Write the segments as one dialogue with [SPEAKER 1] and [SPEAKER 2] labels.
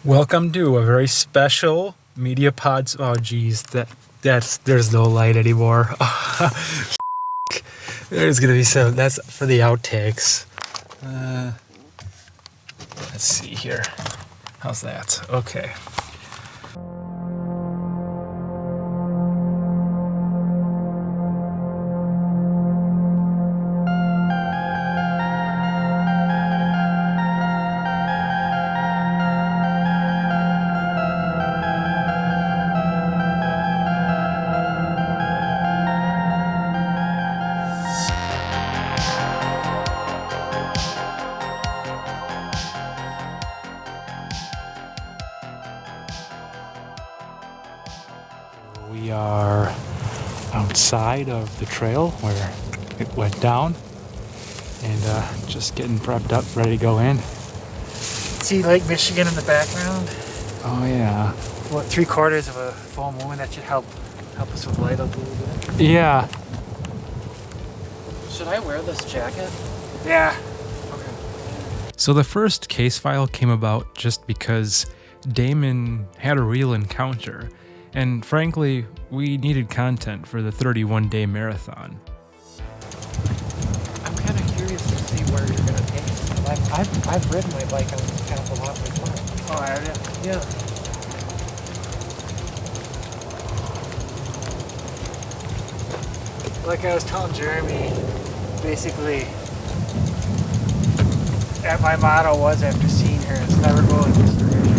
[SPEAKER 1] Welcome to a very special media pods. Oh geez, there's no light anymore. There's gonna be some. That's for the outtakes. Let's see here. How's that? Okay. We are outside of the trail where it went down and just getting prepped up, ready to go in.
[SPEAKER 2] See Lake Michigan in the background?
[SPEAKER 1] Oh yeah.
[SPEAKER 2] What, 3/4 of a full moon? That should help us with light up a little bit.
[SPEAKER 1] Yeah.
[SPEAKER 3] Should I wear this jacket?
[SPEAKER 2] Yeah.
[SPEAKER 3] Okay.
[SPEAKER 1] So the first case file came about just because Damon had a real encounter. And frankly, we needed content for the 31-day marathon.
[SPEAKER 3] I'm kind of curious to see where you're going to take it. I've ridden my bike on this path a lot before.
[SPEAKER 2] Oh, have you?
[SPEAKER 3] Yeah.
[SPEAKER 2] Like I was telling Jeremy, basically, my motto was after seeing her, it's never go in this direction.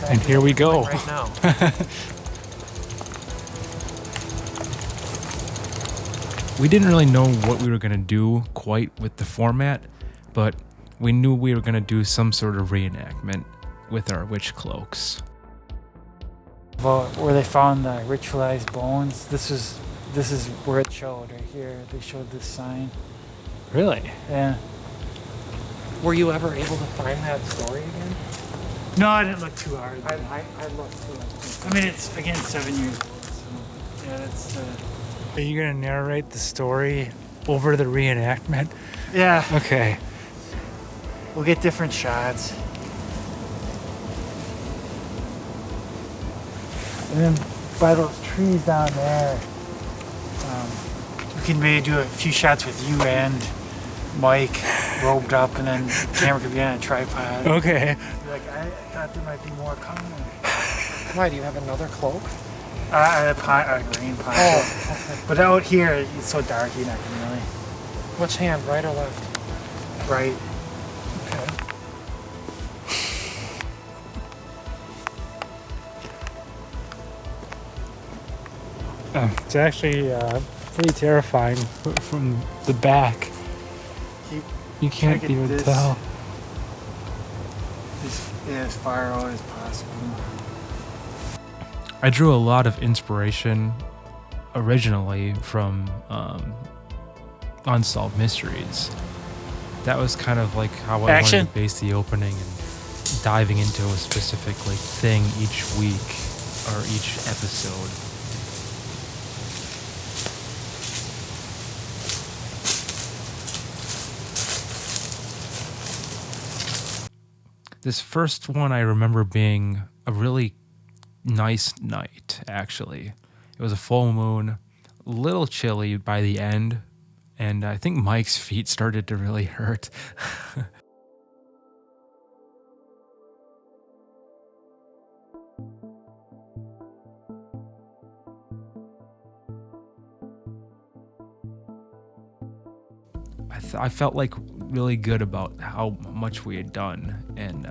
[SPEAKER 1] And here we go.
[SPEAKER 3] Right now.
[SPEAKER 1] We didn't really know what we were going to do quite with the format, but we knew we were going to do some sort of reenactment with our witch cloaks.
[SPEAKER 2] Well, where they found the ritualized bones, this is where it showed right here. They showed this sign.
[SPEAKER 1] Really?
[SPEAKER 2] Yeah.
[SPEAKER 3] Were you ever able to find that story again?
[SPEAKER 2] No, I didn't look too hard.
[SPEAKER 3] I looked too.
[SPEAKER 2] I mean, it's again 7 years old, so yeah, that's.
[SPEAKER 1] Are you going to narrate the story over the reenactment?
[SPEAKER 2] Yeah.
[SPEAKER 1] Okay.
[SPEAKER 2] We'll get different shots. And then by those trees down there, we can maybe do a few shots with you and Mike roped up, and then the camera could be on a tripod.
[SPEAKER 1] Okay.
[SPEAKER 2] Like, I thought there might be more coming.
[SPEAKER 3] Why, do you have another cloak?
[SPEAKER 2] A green poncho.
[SPEAKER 3] Oh, okay.
[SPEAKER 2] But out here, it's so dark, you're not gonna really.
[SPEAKER 3] Which hand, right or left?
[SPEAKER 2] Right.
[SPEAKER 3] Okay.
[SPEAKER 1] It's actually pretty terrifying from the back. You can't
[SPEAKER 2] get
[SPEAKER 1] even
[SPEAKER 2] this.
[SPEAKER 1] tell.
[SPEAKER 2] As far out as possible.
[SPEAKER 1] I drew a lot of inspiration originally from Unsolved Mysteries. That was kind of like how I wanted to base the opening and diving into a specific thing each week or each episode. This first one I remember being a really nice night, actually. It was a full moon, a little chilly by the end, and I think Mike's feet started to really hurt. I felt like really good about how much we had done, and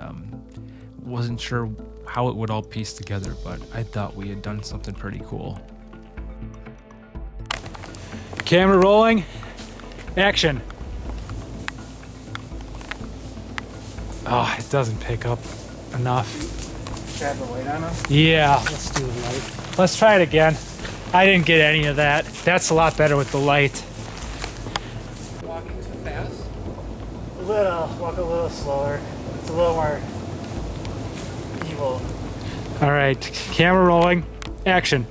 [SPEAKER 1] wasn't sure how it would all piece together, but I thought we had done something pretty cool. Camera rolling. Action. Oh, it doesn't pick up enough.
[SPEAKER 2] Should I have the light on them?
[SPEAKER 1] Yeah, let's do the light. Let's try it again. I didn't get any of that. That's a lot better with the light.
[SPEAKER 3] Walking too fast?
[SPEAKER 2] Walk a little slower. It's a little more evil.
[SPEAKER 1] All right, camera rolling. Action.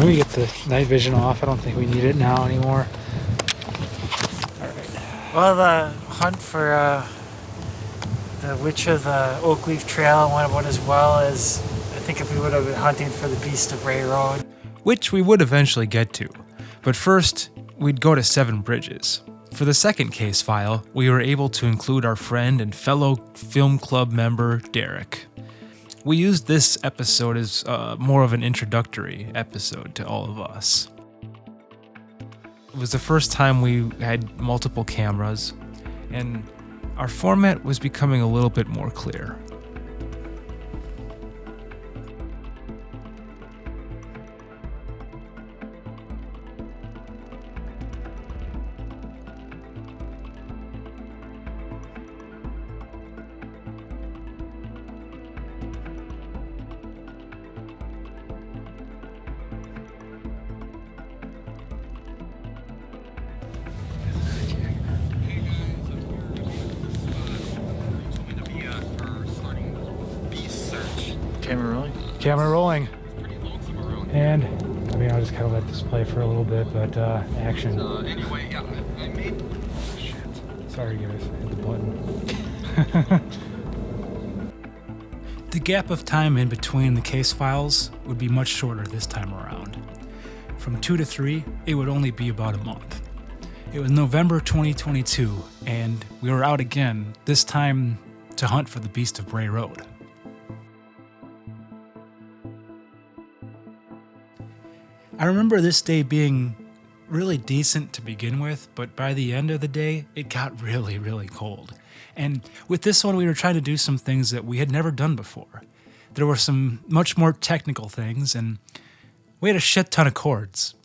[SPEAKER 2] me get the night vision off. I don't think we need it now anymore. Alright. Well, the hunt for the Witch of the Oak Leaf Trail went about as well as I think if we would have been hunting for the Beast of Bray Road.
[SPEAKER 1] Which we would eventually get to. But first, we'd go to Seven Bridges. For the second case file, we were able to include our friend and fellow film club member, Derek. We used this episode as more of an introductory episode to all of us. It was the first time we had multiple cameras, and our format was becoming a little bit more clear.
[SPEAKER 2] Camera rolling?
[SPEAKER 1] Camera rolling. And, I mean, I'll just kind of let this play for a little bit, but action.
[SPEAKER 4] Anyway, yeah, I made... Shit.
[SPEAKER 1] Sorry guys, hit the button. The gap of time in between the case files would be much shorter this time around. From 2 to 3, it would only be about a month. It was November 2022, and we were out again, this time to hunt for the Beast of Bray Road. I remember this day being really decent to begin with, but by the end of the day, it got really, really cold. And with this one, we were trying to do some things that we had never done before. There were some much more technical things, and we had a shit ton of cords.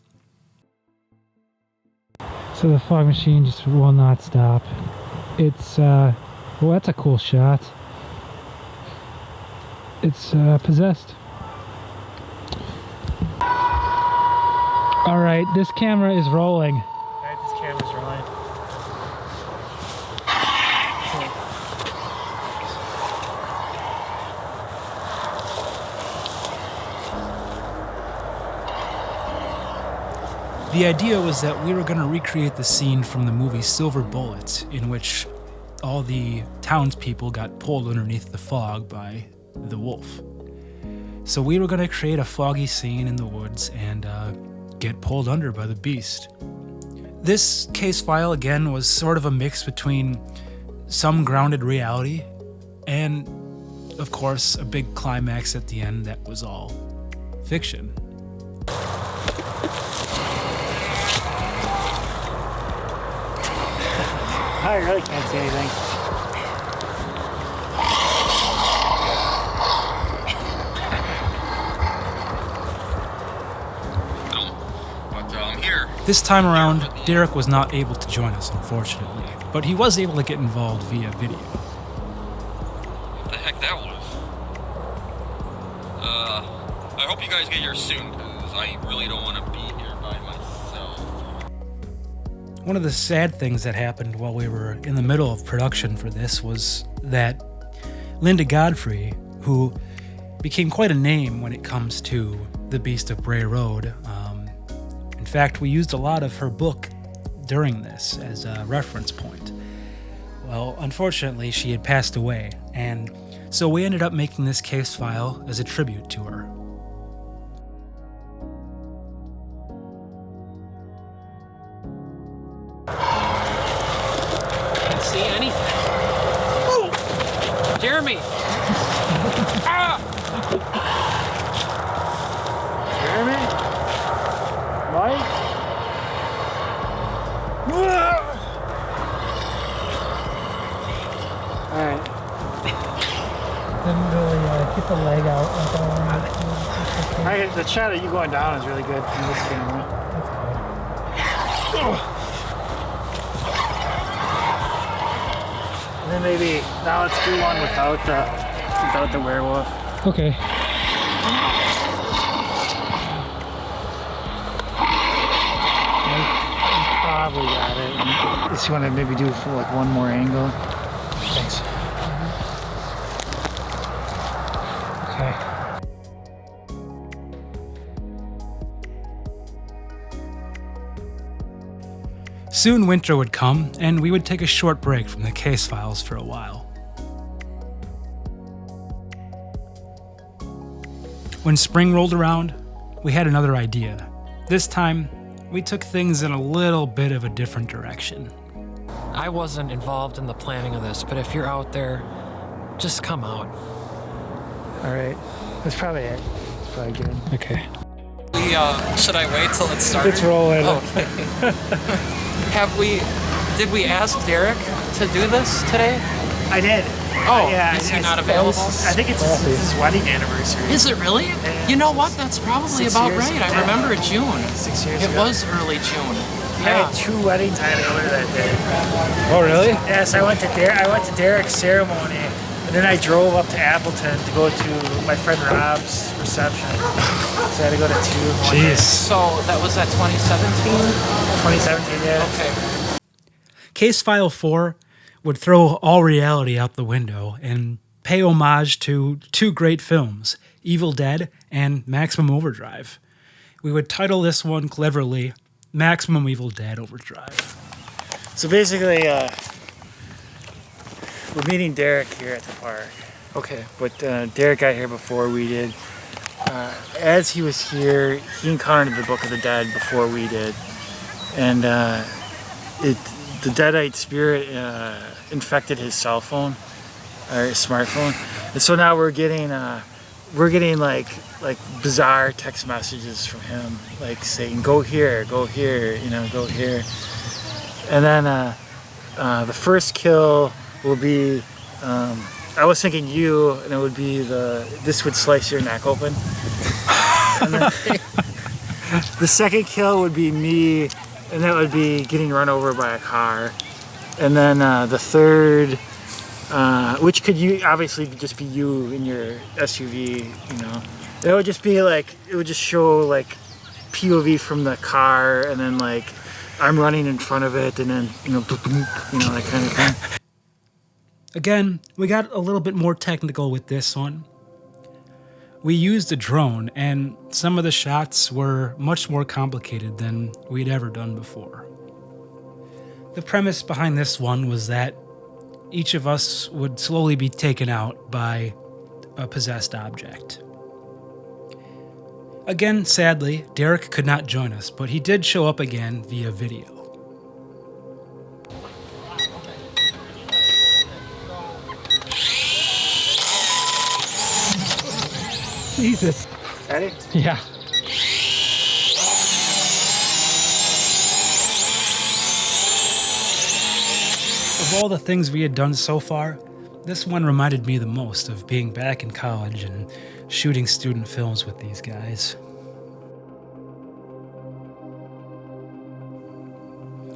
[SPEAKER 2] So the fog machine just will not stop. It's, well, that's a cool shot. It's possessed. All right, this camera is rolling. All right, this camera's rolling.
[SPEAKER 1] The idea was that we were going to recreate the scene from the movie Silver Bullet, in which all the townspeople got pulled underneath the fog by the wolf. So we were going to create a foggy scene in the woods and get pulled under by the beast. This case file, again, was sort of a mix between some grounded reality and, of course, a big climax at the end that was all fiction.
[SPEAKER 2] I really can't see anything.
[SPEAKER 4] But I'm here.
[SPEAKER 1] This time around, Derek was not able to join us, unfortunately, but he was able to get involved via video.
[SPEAKER 4] What the heck that was? I hope you guys get yours soon, because I really don't want to be here by myself.
[SPEAKER 1] One of the sad things that happened while we were in the middle of production for this was that Linda Godfrey, who became quite a name when it comes to the Beast of Bray Road, in fact, we used a lot of her book during this as a reference point. Well, unfortunately, she had passed away, and so we ended up making this case file as a tribute to her.
[SPEAKER 3] Can't see anything. Jeremy!
[SPEAKER 2] Jeremy? Mike? Alright. Didn't really get the leg out like I wanted. The shot of you going down is really good from this camera. That's good. And then maybe now let's do one without the werewolf. Okay. Probably got it. Just want to maybe do like one more angle. Thanks. Okay.
[SPEAKER 5] Soon winter would come, and we would take a short break from the case files for a while. When spring rolled around, we had another idea. This time, we took things in a little bit of a different direction.
[SPEAKER 3] I wasn't involved in the planning of this, but if you're out there, just come out.
[SPEAKER 2] All right, that's probably it. It's probably good.
[SPEAKER 5] Okay.
[SPEAKER 3] Should I wait till it starts?
[SPEAKER 2] It's rolling.
[SPEAKER 3] Okay. Did we ask Derek to do this today?
[SPEAKER 2] I did.
[SPEAKER 3] Oh,
[SPEAKER 2] yeah.
[SPEAKER 3] is he not available?
[SPEAKER 2] I think it's his wedding anniversary.
[SPEAKER 3] Is it really?
[SPEAKER 2] Yeah.
[SPEAKER 3] You know what? That's probably
[SPEAKER 2] 6
[SPEAKER 3] about
[SPEAKER 2] years
[SPEAKER 3] right.
[SPEAKER 2] ago.
[SPEAKER 3] I remember June.
[SPEAKER 2] 6 years
[SPEAKER 3] It
[SPEAKER 2] ago.
[SPEAKER 3] was early June.
[SPEAKER 2] I
[SPEAKER 3] Yeah.
[SPEAKER 2] had 2 weddings I had to go to that day.
[SPEAKER 5] Oh, really?
[SPEAKER 2] Yes, I went to Derek's ceremony, and then I drove up to Appleton to go to my friend Rob's reception. So I had to go to 2 in one day.
[SPEAKER 5] Jeez.
[SPEAKER 3] So that was at 2017?
[SPEAKER 2] 2017, yeah.
[SPEAKER 3] Okay.
[SPEAKER 5] Case File 4 would throw all reality out the window and pay homage to 2 great films, Evil Dead and Maximum Overdrive. We would title this one cleverly, Maximum Evil Dead Overdrive.
[SPEAKER 2] So basically, we're meeting Derek here at the park.
[SPEAKER 3] Okay.
[SPEAKER 2] But Derek got here before we did. As he was here, he encountered the Book of the Dead before we did. And the Deadite spirit infected his cell phone, or his smartphone. And so now we're getting like bizarre text messages from him, like saying, go here, go here. And then the first kill will be, I was thinking you, and it would be this would slice your neck open. And then the second kill would be me, and that would be getting run over by a car. And then the third, which could obviously just be you in your SUV, It would just be like, it would just show like POV from the car, and then like I'm running in front of it, and then, that kind of thing.
[SPEAKER 5] Again, we got a little bit more technical with this one. We used a drone, and some of the shots were much more complicated than we'd ever done before. The premise behind this one was that each of us would slowly be taken out by a possessed object. Again, sadly, Derek could not join us, but he did show up again via video.
[SPEAKER 2] Jesus. Ready?
[SPEAKER 5] Yeah. Of all the things we had done so far, this one reminded me the most of being back in college and shooting student films with these guys.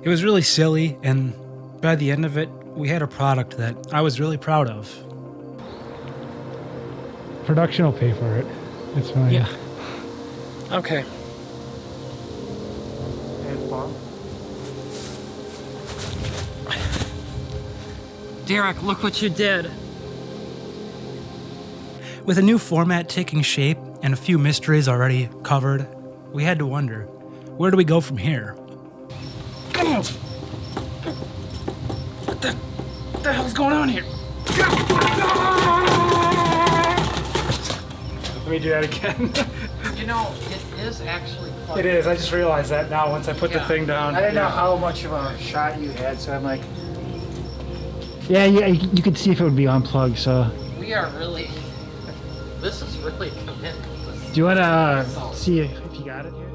[SPEAKER 5] It was really silly, and by the end of it, we had a product that I was really proud of.
[SPEAKER 6] Production will pay for it. It's fine.
[SPEAKER 3] Yeah. Okay. Derek, look what you did.
[SPEAKER 5] With a new format taking shape and a few mysteries already covered, we had to wonder, where do we go from here?
[SPEAKER 3] What the hell's going on here?
[SPEAKER 6] Let me do that again.
[SPEAKER 3] You know, it is actually quite...
[SPEAKER 6] It is. I just realized that now once I put the thing down.
[SPEAKER 2] I didn't know how much of a shot you had, so I'm like, yeah, you could see if it would be unplugged. So,
[SPEAKER 3] We are really... This is really committed.
[SPEAKER 2] do you want to see if you got it here?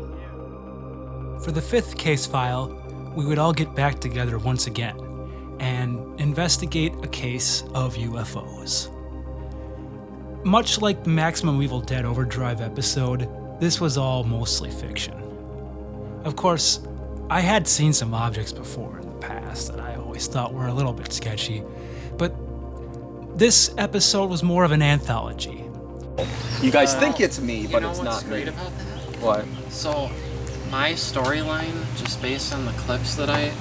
[SPEAKER 5] For the 5th case file, we would all get back together once again and investigate a case of UFOs. Much like the Maximum Evil Dead Overdrive episode, this was all mostly fiction. Of course, I had seen some objects before in the past that I always thought were a little bit sketchy, but this episode was more of an anthology.
[SPEAKER 7] You guys think it's me, but it's
[SPEAKER 3] what's
[SPEAKER 7] not
[SPEAKER 3] great
[SPEAKER 7] me.
[SPEAKER 3] about that?
[SPEAKER 7] What?
[SPEAKER 3] So, my storyline, just based on the clips that I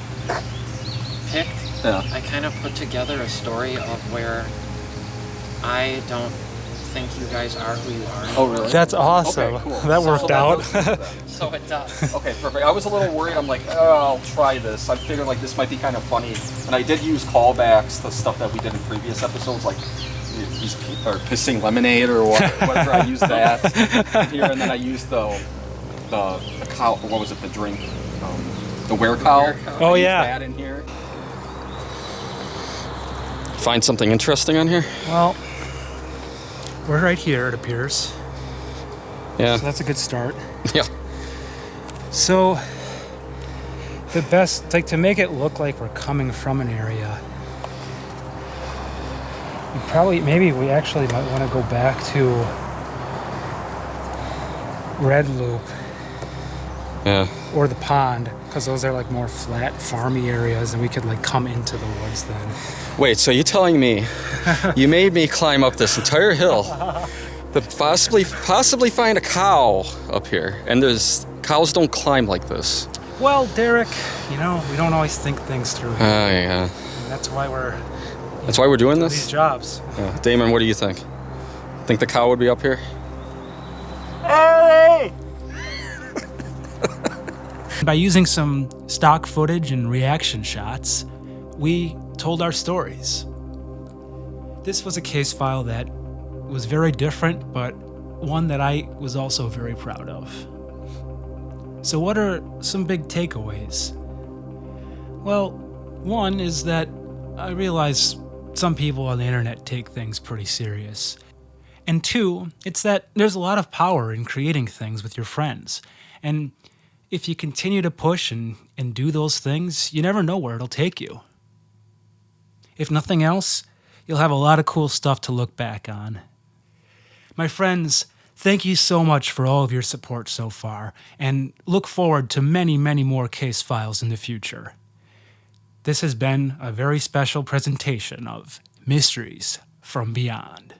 [SPEAKER 3] picked,
[SPEAKER 7] Yeah.
[SPEAKER 3] I kind of put together a story of where I don't think you guys are who you are.
[SPEAKER 7] Oh, really?
[SPEAKER 6] That's awesome.
[SPEAKER 7] Okay, cool.
[SPEAKER 6] That worked out.
[SPEAKER 7] does work then.
[SPEAKER 3] So it does.
[SPEAKER 7] Okay, perfect. I was a little worried. I'm like, oh, I'll try this. I figured like this might be kind of funny, and I did use callbacks to stuff that we did in previous episodes, like these or pissing lemonade or whatever. I used that here, and then I used the cow. What was it? The drink, the were cow.
[SPEAKER 6] Oh,
[SPEAKER 7] I used
[SPEAKER 6] yeah.
[SPEAKER 7] that in here. Find something interesting on here?
[SPEAKER 5] Well, we're right here, it appears.
[SPEAKER 7] Yeah.
[SPEAKER 5] So that's a good start.
[SPEAKER 7] Yeah.
[SPEAKER 5] So, the best, like to make it look like we're coming from an area, maybe we actually might want to go back to Red Loop
[SPEAKER 7] Yeah.
[SPEAKER 5] or the pond, because those are like more flat, farmy areas, and we could like come into the woods then.
[SPEAKER 7] Wait, so you're telling me you made me climb up this entire hill to possibly find a cow up here, and cows don't climb like this.
[SPEAKER 5] Well, Derek, we don't always think things through.
[SPEAKER 7] Yeah.
[SPEAKER 5] And that's why we're
[SPEAKER 7] doing
[SPEAKER 5] these
[SPEAKER 7] this?
[SPEAKER 5] jobs.
[SPEAKER 7] Yeah. Damon, what do you think? Think the cow would be up here?
[SPEAKER 5] By using some stock footage and reaction shots, we told our stories. This was a case file that was very different, but one that I was also very proud of. So what are some big takeaways? Well, one is that I realize some people on the internet take things pretty serious. And two, it's that there's a lot of power in creating things with your friends. And if you continue to push and do those things, you never know where it'll take you. If nothing else, you'll have a lot of cool stuff to look back on. My friends, thank you so much for all of your support so far, and look forward to many, many more case files in the future. This has been a very special presentation of Mysteries from Beyond.